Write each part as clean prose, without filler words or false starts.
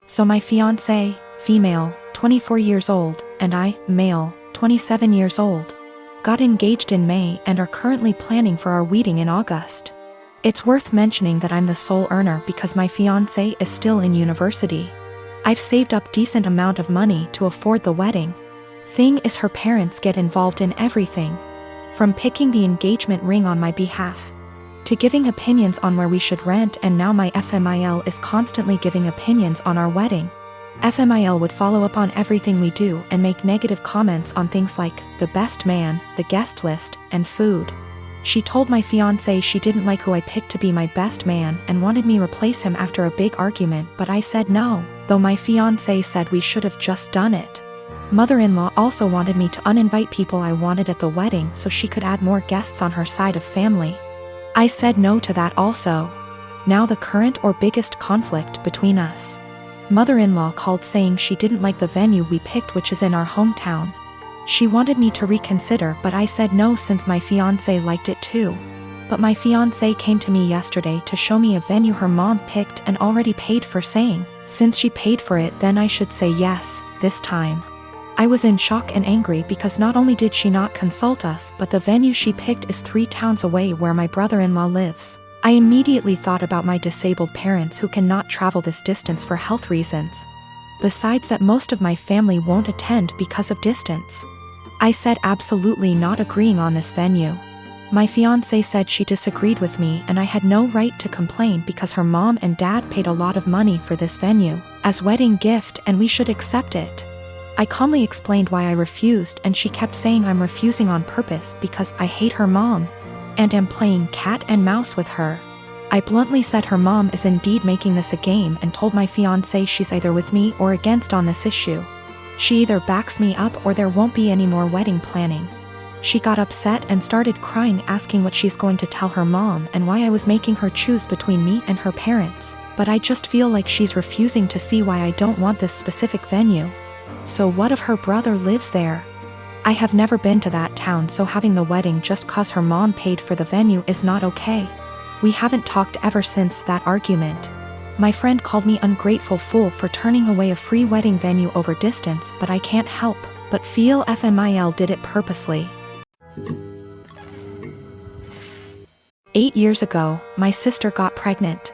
So my fiancé, female, 24 years old, and I, male, 27 years old, got engaged in May and are currently planning for our wedding in August. It's worth mentioning that I'm the sole earner because my fiancé is still in university. I've saved up decent amount of money to afford the wedding. Thing is, her parents get involved in everything, from picking the engagement ring on my behalf, to giving opinions on where we should rent, and now my FMIL is constantly giving opinions on our wedding. FMIL would follow up on everything we do and make negative comments on things like the best man, the guest list, and food. She told my fiancé she didn't like who I picked to be my best man and wanted me replace him after a big argument, but I said no, though my fiancé said we should have just done it. Mother-in-law also wanted me to uninvite people I wanted at the wedding so she could add more guests on her side of family. I said no to that also. Now the current or biggest conflict between us. Mother-in-law called saying she didn't like the venue we picked, which is in our hometown. She wanted me to reconsider, but I said no since my fiancé liked it too. But my fiancé came to me yesterday to show me a venue her mom picked and already paid for, saying, since she paid for it then I should say yes, this time. I was in shock and angry because not only did she not consult us, but the venue she picked is 3 towns away where my brother-in-law lives. I immediately thought about my disabled parents who cannot travel this distance for health reasons. Besides that, most of my family won't attend because of distance. I said absolutely not, agreeing on this venue. My fiancé said she disagreed with me and I had no right to complain because her mom and dad paid a lot of money for this venue as wedding gift and we should accept it. I calmly explained why I refused, and she kept saying I'm refusing on purpose because I hate her mom and am playing cat and mouse with her. I bluntly said her mom is indeed making this a game and told my fiancé she's either with me or against on this issue. She either backs me up or there won't be any more wedding planning. She got upset and started crying, asking what she's going to tell her mom and why I was making her choose between me and her parents, but I just feel like she's refusing to see why I don't want this specific venue. So what if her brother lives there? I have never been to that town, so having the wedding just cause her mom paid for the venue is not okay. We haven't talked ever since that argument. My friend called me ungrateful fool for turning away a free wedding venue over distance, but I can't help but feel FMIL did it purposely. 8 years ago, my sister got pregnant.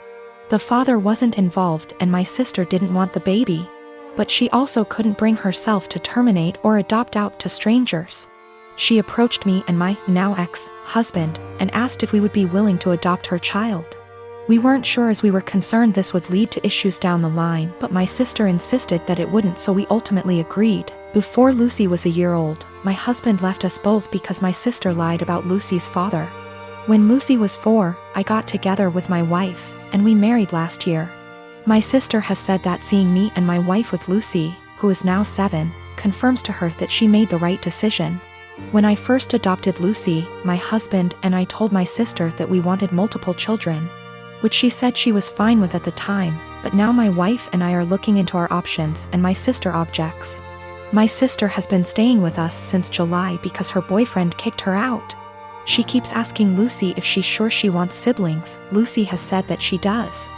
The father wasn't involved and my sister didn't want the baby, but she also couldn't bring herself to terminate or adopt out to strangers. She approached me and my now ex-husband and asked if we would be willing to adopt her child. We weren't sure as we were concerned this would lead to issues down the line, but my sister insisted that it wouldn't, so we ultimately agreed. Before Lucy was a year old, my husband left us both because my sister lied about Lucy's father. When Lucy was 4, I got together with my wife, and we married last year. My sister has said that seeing me and my wife with Lucy, who is now 7, confirms to her that she made the right decision. When I first adopted Lucy, my husband and I told my sister that we wanted multiple children, which she said she was fine with at the time, but now my wife and I are looking into our options and my sister objects. My sister has been staying with us since July because her boyfriend kicked her out. She keeps asking Lucy if she's sure she wants siblings. Lucy has said that she does,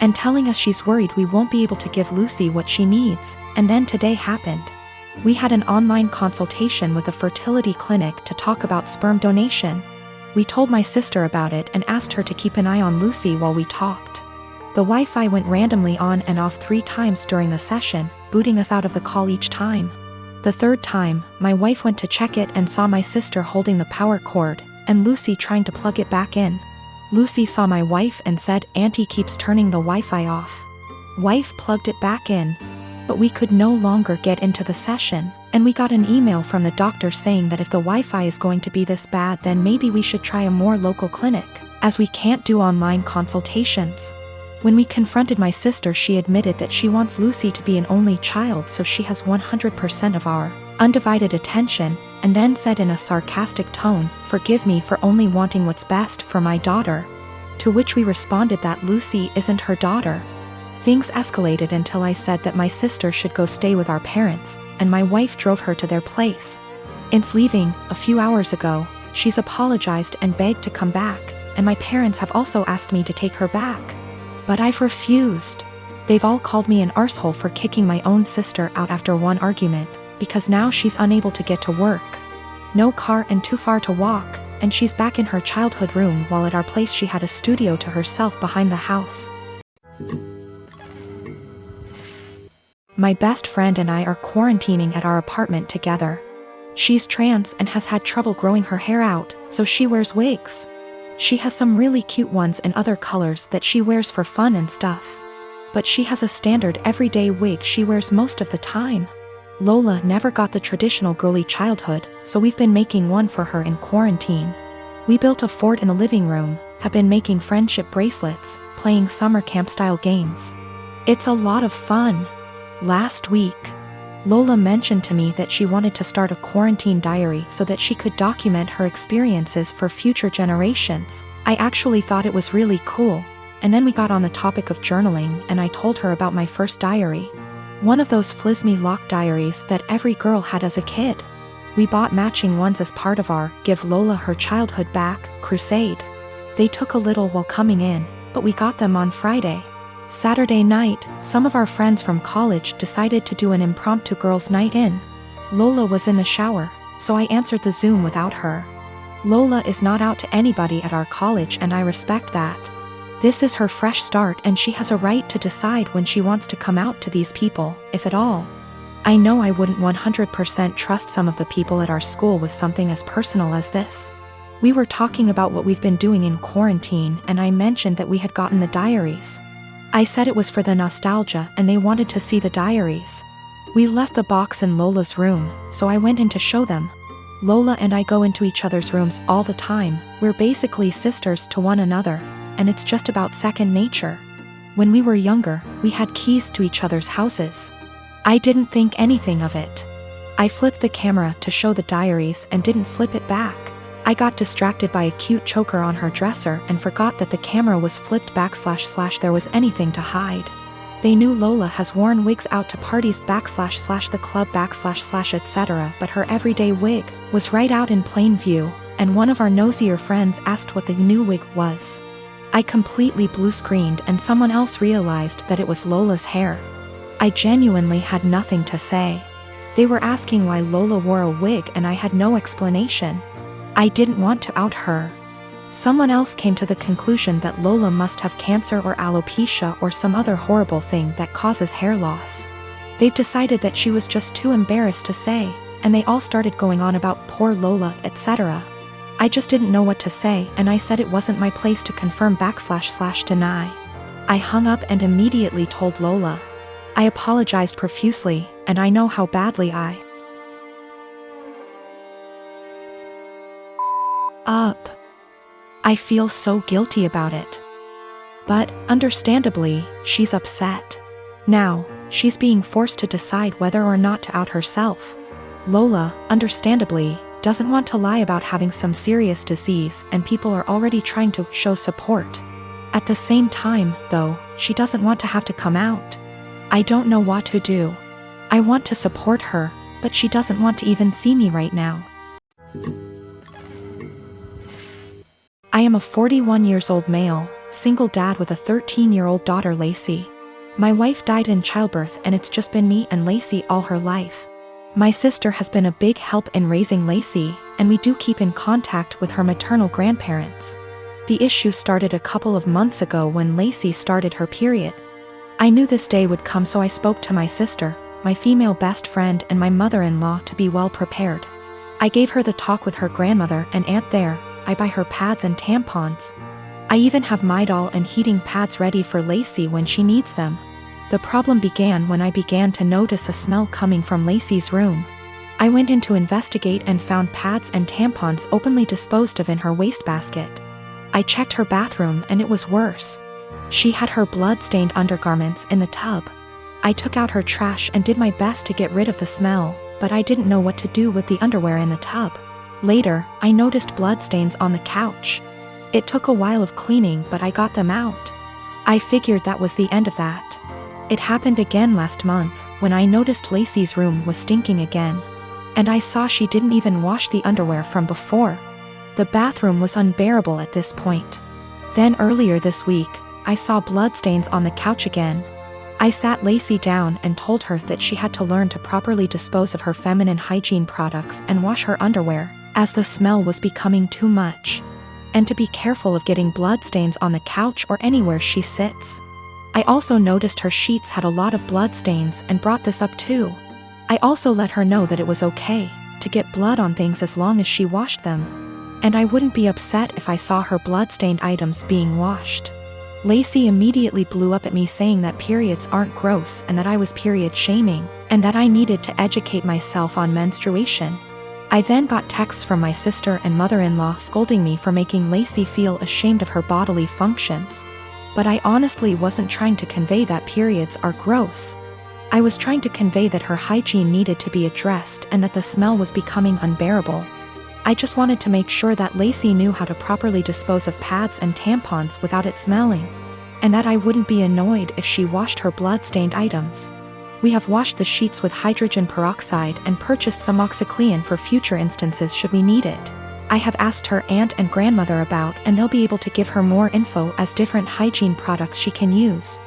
and telling us she's worried we won't be able to give Lucy what she needs. And then today happened. We had an online consultation with a fertility clinic to talk about sperm donation. We told my sister about it and asked her to keep an eye on Lucy while we talked. The Wi-Fi went randomly on and off 3 times during the session, booting us out of the call each time. The 3rd time, my wife went to check it and saw my sister holding the power cord, and Lucy trying to plug it back in. Lucy saw my wife and said, "Auntie keeps turning the Wi-Fi off." Wife plugged it back in, but we could no longer get into the session, and we got an email from the doctor saying that if the Wi-Fi is going to be this bad, then maybe we should try a more local clinic, as we can't do online consultations. When we confronted my sister, she admitted that she wants Lucy to be an only child so she has 100% of our undivided attention, and then said in a sarcastic tone, "Forgive me for only wanting what's best for my daughter." To which we responded that Lucy isn't her daughter. Things escalated until I said that my sister should go stay with our parents, and my wife drove her to their place. Since leaving a few hours ago, she's apologized and begged to come back, and my parents have also asked me to take her back. But I've refused. They've all called me an arsehole for kicking my own sister out after one argument, because now she's unable to get to work. No car and too far to walk, and she's back in her childhood room while at our place she had a studio to herself behind the house. My best friend and I are quarantining at our apartment together. She's trans and has had trouble growing her hair out, so she wears wigs. She has some really cute ones in other colors that she wears for fun and stuff. But she has a standard everyday wig she wears most of the time. Lola never got the traditional girly childhood, so we've been making one for her in quarantine. We built a fort in the living room, have been making friendship bracelets, playing summer camp-style games. It's a lot of fun. Last week, Lola mentioned to me that she wanted to start a quarantine diary so that she could document her experiences for future generations. I actually thought it was really cool, and then we got on the topic of journaling and I told her about my first diary. One of those flismy lock diaries that every girl had as a kid. We bought matching ones as part of our Give Lola Her Childhood Back crusade. They took a little while coming in, but we got them on Friday. Saturday night, some of our friends from college decided to do an impromptu girls' night in. Lola was in the shower, so I answered the Zoom without her. Lola is not out to anybody at our college and I respect that. This is her fresh start and she has a right to decide when she wants to come out to these people, if at all. I know I wouldn't 100% trust some of the people at our school with something as personal as this. We were talking about what we've been doing in quarantine and I mentioned that we had gotten the diaries. I said it was for the nostalgia and they wanted to see the diaries. We left the box in Lola's room, so I went in to show them. Lola and I go into each other's rooms all the time, we're basically sisters to one another, and it's just about second nature. When we were younger, we had keys to each other's houses. I didn't think anything of it. I flipped the camera to show the diaries and didn't flip it back. I got distracted by a cute choker on her dresser and forgot that the camera was flipped back / there was anything to hide. They knew Lola has worn wigs out to parties / the club / etc., but her everyday wig was right out in plain view, and one of our nosier friends asked what the new wig was. I completely blue-screened and someone else realized that it was Lola's hair. I genuinely had nothing to say. They were asking why Lola wore a wig and I had no explanation. I didn't want to out her. Someone else came to the conclusion that Lola must have cancer or alopecia or some other horrible thing that causes hair loss. They've decided that she was just too embarrassed to say, and they all started going on about poor Lola, etc. I just didn't know what to say and I said it wasn't my place to confirm / deny. I hung up and immediately told Lola. I apologized profusely, and I know how badly I feel so guilty about it. But, understandably, she's upset. Now, she's being forced to decide whether or not to out herself. Lola, understandably, doesn't want to lie about having some serious disease and people are already trying to show support. At the same time, though, she doesn't want to have to come out. I don't know what to do. I want to support her, but she doesn't want to even see me right now. I am a 41-year-old male, single dad with a 13-year-old daughter Lacey. My wife died in childbirth and it's just been me and Lacey all her life. My sister has been a big help in raising Lacey, and we do keep in contact with her maternal grandparents. The issue started a couple of months ago when Lacey started her period. I knew this day would come, so I spoke to my sister, my female best friend and my mother-in-law to be well prepared. I gave her the talk with her grandmother and aunt there. I buy her pads and tampons. I even have Midol and heating pads ready for Lacey when she needs them. The problem began when I began to notice a smell coming from Lacey's room. I went in to investigate and found pads and tampons openly disposed of in her wastebasket. I checked her bathroom and it was worse. She had her blood-stained undergarments in the tub. I took out her trash and did my best to get rid of the smell, but I didn't know what to do with the underwear in the tub. Later, I noticed bloodstains on the couch. It took a while of cleaning, but I got them out. I figured that was the end of that. It happened again last month, when I noticed Lacey's room was stinking again. And I saw she didn't even wash the underwear from before. The bathroom was unbearable at this point. Then earlier this week, I saw bloodstains on the couch again. I sat Lacey down and told her that she had to learn to properly dispose of her feminine hygiene products and wash her underwear, as the smell was becoming too much. And to be careful of getting bloodstains on the couch or anywhere she sits. I also noticed her sheets had a lot of bloodstains and brought this up too. I also let her know that it was okay to get blood on things as long as she washed them. And I wouldn't be upset if I saw her bloodstained items being washed. Lacey immediately blew up at me saying that periods aren't gross and that I was period shaming, and that I needed to educate myself on menstruation. I then got texts from my sister and mother-in-law scolding me for making Lacey feel ashamed of her bodily functions. But I honestly wasn't trying to convey that periods are gross. I was trying to convey that her hygiene needed to be addressed and that the smell was becoming unbearable. I just wanted to make sure that Lacey knew how to properly dispose of pads and tampons without it smelling, and that I wouldn't be annoyed if she washed her blood-stained items. We have washed the sheets with hydrogen peroxide and purchased some OxyClean for future instances should we need it. I have asked her aunt and grandmother about, and they'll be able to give her more info as different hygiene products she can use.